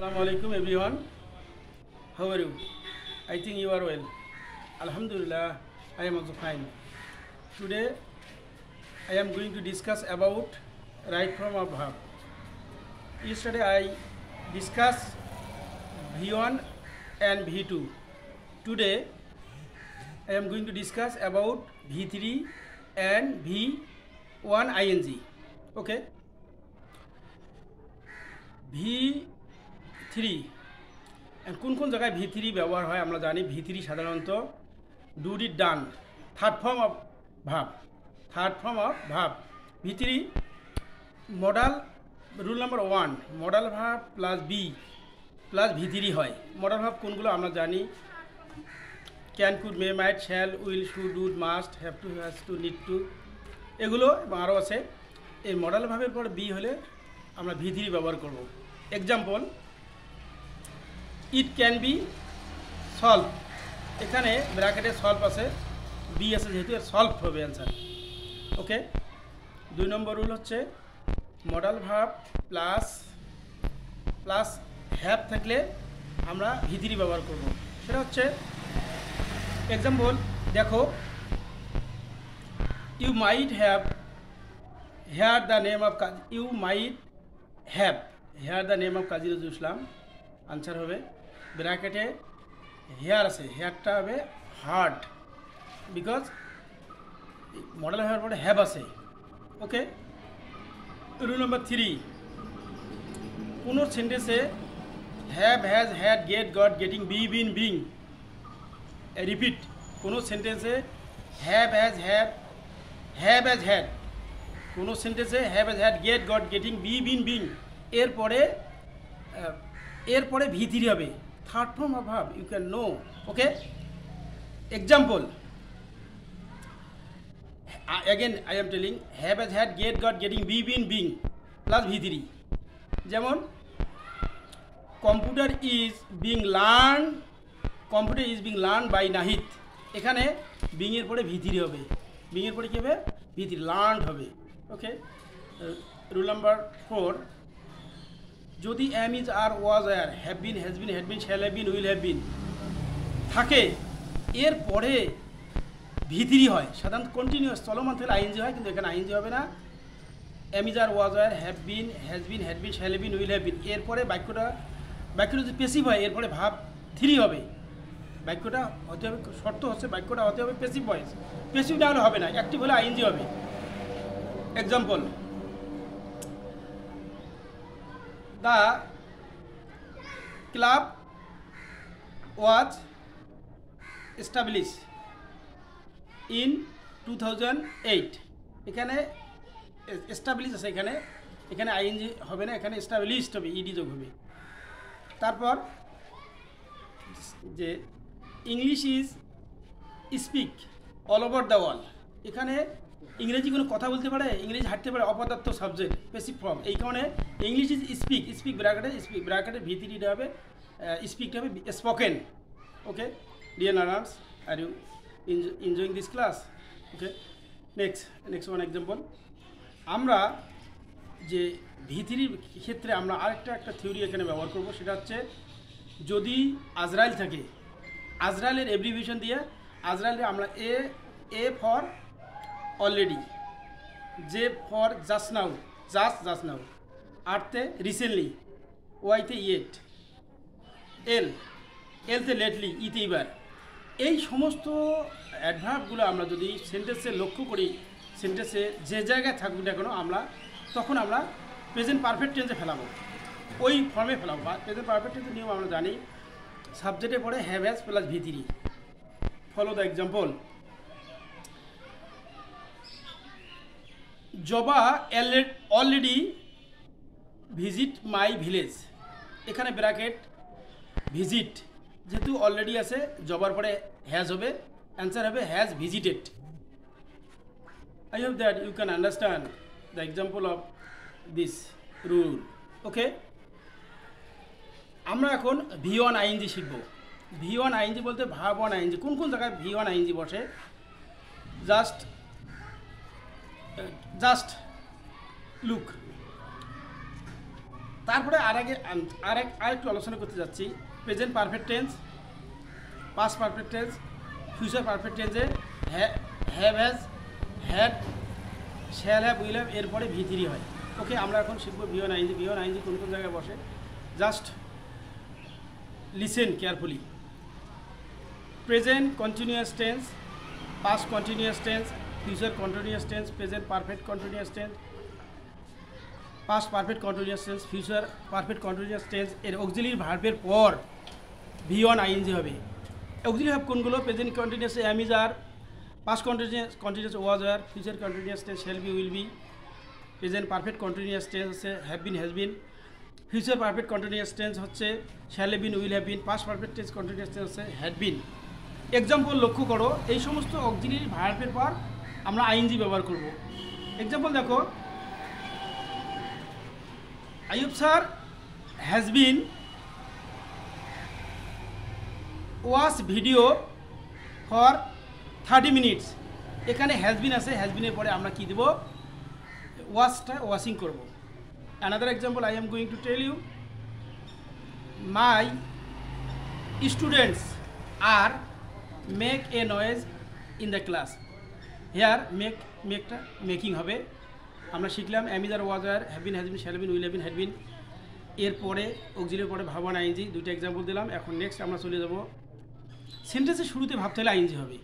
Assalamu alaikum everyone. How are you? I think you are well. Alhamdulillah, I am also fine. Today I am going to discuss about right form of verb. Yesterday I discussed V1 and V2. Today I am going to discuss about V3 and V1 ing. Okay. V3 কোন জায়গায় V3 ব্যবহার হয় আমরা জানি V3 সাধারণত do did done third form of verb V3 modal rule number 1 modal verb plus be plus V3 হয়। Modal verb কোনগুলো আমরা জানি can could may might shall will should would must have to has to need to এগুলো এবং আরও আছে। এই modal ভার্বের পর বি হলে আমরা V3 ব্যবহার করব। Example it can be solve, এখানে ব্র্যাকেটে সলভ আছে বি আছে যেহেতু এর সলভ হবে অ্যান্সার। ওকে, 2 নম্বর রুল হচ্ছে মডাল ভার্ব প্লাস হ্যাভ থাকলে আমরা V3 ব্যবহার করব। সেটা হচ্ছে এক্সাম্পল দেখো you might have hear the name of you might have hear the name of Kazi Nazrul Islam, answer হবে ব্র্যাকেটে হেয়ার আছে, হেয়ারটা হবে হার্ড বিকজ মডেল হওয়ার পরে হ্যাভ আছে। ওকে, রুল নাম্বার 3 কোনো সেন্টেন্সে have has had get got getting be been being repeat কোনো সেন্টেন্সে হ্যাভ হ্যাজ হ্যাড কোনো সেন্টেন্সে have has had get got getting be been being এরপরে V3 হবে third form of verb you can know. Okay, example again I am telling have has had get got getting be been being plus V3 যেমন computer is being learn by Nahid, এখানে being এর পরে V3 হবে, being এর পরে কী হবে V3 learned হবে। ওকে, rule number 4 যদি am is are was are have been has been had been shall have been will have been থাকে এর পরে V3 হয়, সাধারণত কন্টিনিউয়াস চলমান থাকলে আইএনজি হয়, কিন্তু এখানে আইএনজি হবে না। Am is are was are have been has been had been shall have been will have been এরপরে বাক্যটা যদি পেসিভ হয় এরপরে ভাব 3 হবে। বাক্যটা হতে হবে, শর্ত হচ্ছে বাক্যটা হতে হবে পেসিভ ভয়েস, পেসিভ না হলে হবে না, অ্যাক্টিভ হলে আইএনজি হবে। Example the club was establish in 2008, এখানে এস্টাবলিশ আছে, এখানে আইএনজি হবে না, এখানে এস্টাবলিশড হবে, ইডি যোগ হবে। তারপর যে English is speak all over the world, এখানে ইংরেজি কোনো কথা বলতে পারে, ইংরেজি হাঁটতে পারে, অপদার্থ সাবজেক্ট পেসিভ ফর্ম, এই কারণে ইংলিশ ইজ স্পিক ব্র্যাকেটে V3 হবে, স্পিকটা হবে spoken. Okay, dear learners are you enjoying this class? Okay, next one example আমরা যে V3 ক্ষেত্রে আমরা একটা থিওরি এখানে ব্যবহার করব, সেটা হচ্ছে যদি আজরাইল থাকে, আজরাইলের এব্রিভিয়েশন দিয়ে আজরাইলে আমরা A for already, J for just now আরতে রিসেন্টলি, ওয়াইতে ইয়েট, এলতে লেটলি, ইতে এবার, এই সমস্ত অ্যাডভার্বগুলো আমরা যদি সেন্টেন্সে লক্ষ্য করি, সেন্টেন্সে যে জায়গায় থাকবে না কেন তখন আমরা প্রেজেন্ট পারফেক্ট টেন্সে ফেলাবো, ওই ফর্মে ফেলাবো। প্রেজেন্ট পারফেক্ট টেন্সের নিয়ম আমরা জানি সাবজেক্টে পড়ে have has plus V3। Follow the example জবা অলরেডি ভিজিট মাই ভিলেজ, এখানে ব্র্যাকেট ভিজিট যেহেতু অলরেডি আছে জবার পরে হ্যাজ হবে, অ্যান্সার হবে has visited. I hope that you can understand the example of this rule. Okay, আমরা এখন V1 আইএনজি শিখব। V1 আইএনজি বলতে ভার্ব 1 আইএনজি, কোন জায়গায় V1 আইএনজি বসে জাস্ট লুক। তারপরে আরেকটু আলোচনা করতে যাচ্ছি। Present perfect tense, past perfect tense, future perfect টেন্সে have has, had, shall have, will have, এরপরে V3 হয়। ওকে, আমরা এখন শিখবো V1 ING। V1 ING কোন কোন জায়গায় বসে, just listen carefully. Present continuous tense, past continuous tense, future continuous tense, present perfect continuous tense, past perfect continuous tense, future perfect continuous tense. এর অক্সিলিয়ারি ভার্বের পর V1 ING হবে। Auxiliary verb কোনগুলো? Present continuous am is are, past continuous was are, future continuous tense shall be, will be, present perfect continuous tense হচ্ছে have been, has been, future perfect continuous tense হচ্ছে shall have been, will have been, past perfect tense continuous tense হচ্ছে had been. Example লক্ষ্য করো, এই সমস্ত auxiliary ভার্বের পর আমরা ING ব্যবহার করব। এক্সাম্পল দেখো, Ayub sir has been watch video for 30 minutes. এখানে হ্যাজ বিন আছে, হ্যাজ বিনের পরে আমরা কি দেব? ওয়াচটা ওয়াশিং করব। Another example I am going to tell you, my students are make a noise in the class. Here মেকটা মেকিং হবে। আমরা শিখলাম am is are, was are, have been, has been, shall been, will have been, had been. এরপরে অক্সিলিয়ারির পরে ভাবন ING, দুইটা example দিলাম। এখন নেক্সট আমরা চলে যাব, সেন্টেন্সের শুরুতে ভাবতে হলে ING হবে।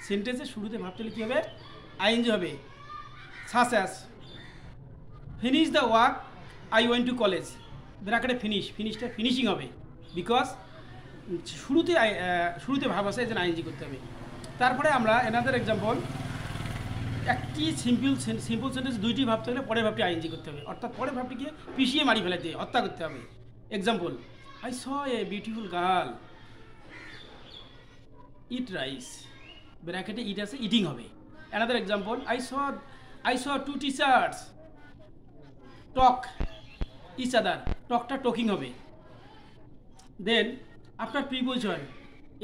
সেন্টেন্সের শুরুতে ভাবতে হলে কী হবে? ING হবে। Such as finish the work I went to college, ব্র্যাকেটে ফিনিশটা ফিনিশিং হবে, বিকজ শুরুতে ভাব আছে, এই জন্য ING করতে হবে। তারপরে আমরা অ্যানাদার এক্সাম্পল, একটি সিম্পল সেন্টেন্স দুইটি ভাবতে হলে পরের ভাবটি ING করতে হবে, অর্থাৎ পরের ভাবটিকে পিছিয়ে মারি ফেলাতে, হত্যা করতে হবে। Example, I saw a beautiful girl eat rice, ব্র্যাকেটে ইট আছে, ইটিং হবে। Another example, I saw two teachers talk each other, টকটা টকিং হবে। দেন আফটার প্রিপোজিশন,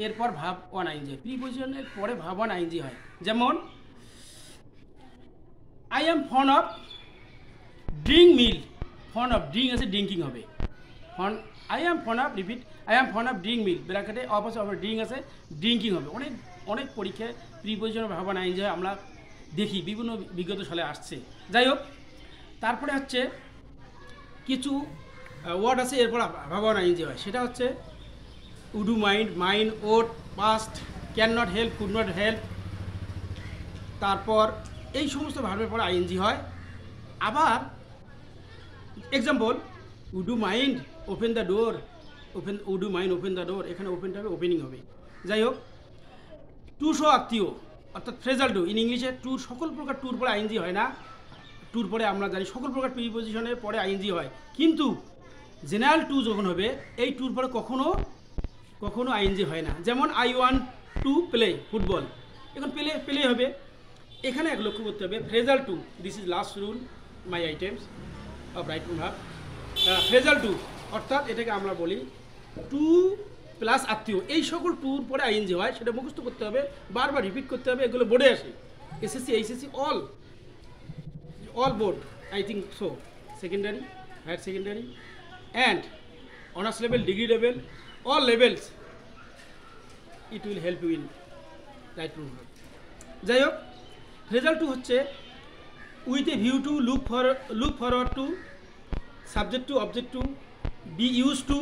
এরপর ভাব 1 ING, প্রিপোজিশনের পরে ভাব 1 ING হয়। যেমন I am fond of drink milk, fond of drink আছে, ড্রিঙ্কিং হবে। I am fond of, repeat, I am fond of drink milk, ব্র্যাকেটে অপোজিট অফ ড্রিঙ্ক আছে, ড্রিঙ্কিং হবে। অনেক পরীক্ষায় প্রিপোজিশনের ভাব 1 ING হয়, আমরা দেখি বিভিন্ন বিগত সালে আসছে। যাই হোক, তারপরে হচ্ছে কিছু ওয়ার্ড আছে এরপর ভাব 1 ING হয়, সেটা হচ্ছে would you mind, mind, odd, past, can not help, could not help. তারপর এই সমস্ত ভার্বের পরে ING হয়। আবার example, would you mind open the door, would you mind open the door, এখানে ওপেনটা হবে, ওপেনিং হবে। যাই হোক, টু সহ আত্মীয়, অর্থাৎ ফ্রেজাল টু, ইন ইংলিশে টুর সকল প্রকার টুর পরে ING হয় না। টুর পরে আমরা জানি সকল প্রকার প্রিপোজিশনের পরে ING হয়, কিন্তু জেনারেল টু যখন হবে, এই টুর পরে কখনো ING হয় না। যেমন I want to play football, এখন প্লে হবে। এখানে এক লক্ষ্য করতে হবে, phrasal to, this is last rule my items of right to verb. Phrasal to অর্থাৎ এটাকে আমরা বলি টু প্লাস আত্মীয়, এই সকল টুর পরে ING হয়, সেটা মুখস্থ করতে হবে, বারবার রিপিট করতে হবে। এগুলো বোর্ডে আসে, SSC HSC all board, I think so, secondary, higher secondary and honors level, degree level, all levels, it will help you in right to verb. যাই হোক, রেজাল্ট টু হচ্ছে with a view to, look forward to, subject to, object to, be use to,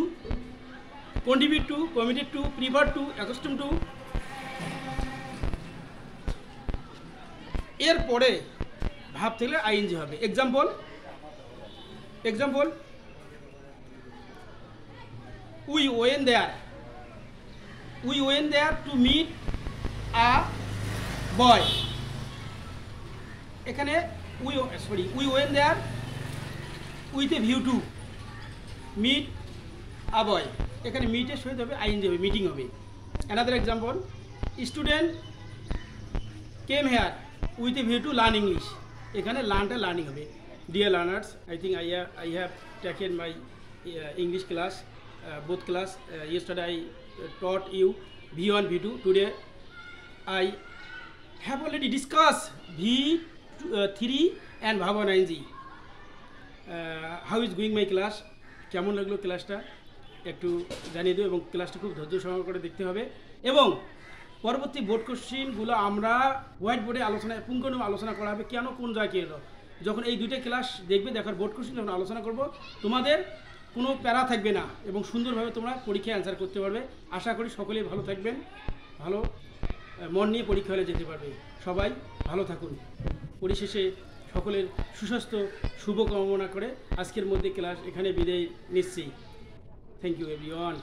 contribute to, committed to, prefer to, accustom to. এরপরে ভাব থাকলে ING হবে। Example, we went there to meet a boy, এখানে we went there with a view to meet a boy, এখানে মিটের সহিত হবে ING হবে, মিটিং হবে। Another example, student came here with a view to learn English, এখানে learning হবে। Dear learners, I think I have taken my English class, both class. Yesterday I taught you V1, V2. Today I have already discussed V3 and verb 1 ING. How is going my class? কেমন লাগলো ক্লাসটা একটু জানিয়ে দেবো এবং ক্লাসটা খুব ধৈর্য সহকারে দেখতে হবে এবং পরবর্তী বোর্ড কোশ্চিনগুলো আমরা হোয়াইট বোর্ডে পুঙ্খানুপুঙ্খ আলোচনা করা হবে কেন কোন জায়গায় এলো যখন এই দুইটা ক্লাস দেখবে দেখার বোর্ড কোশ্চিন যখন আলোচনা করব তোমাদের কোনো প্যারা থাকবে না এবং সুন্দরভাবে তোমরা পরীক্ষায় অ্যান্সার করতে পারবে। আশা করি সকলেই ভালো থাকবেন, ভালো মন নিয়ে পরীক্ষা হলে যেতে পারবে। সবাই ভালো থাকুন। পরিশেষে সকলের সুস্বাস্থ্য শুভকামনা করে আজকের মধ্যে ক্লাস এখানে বিদায় নিচ্ছি। Thank you everyone.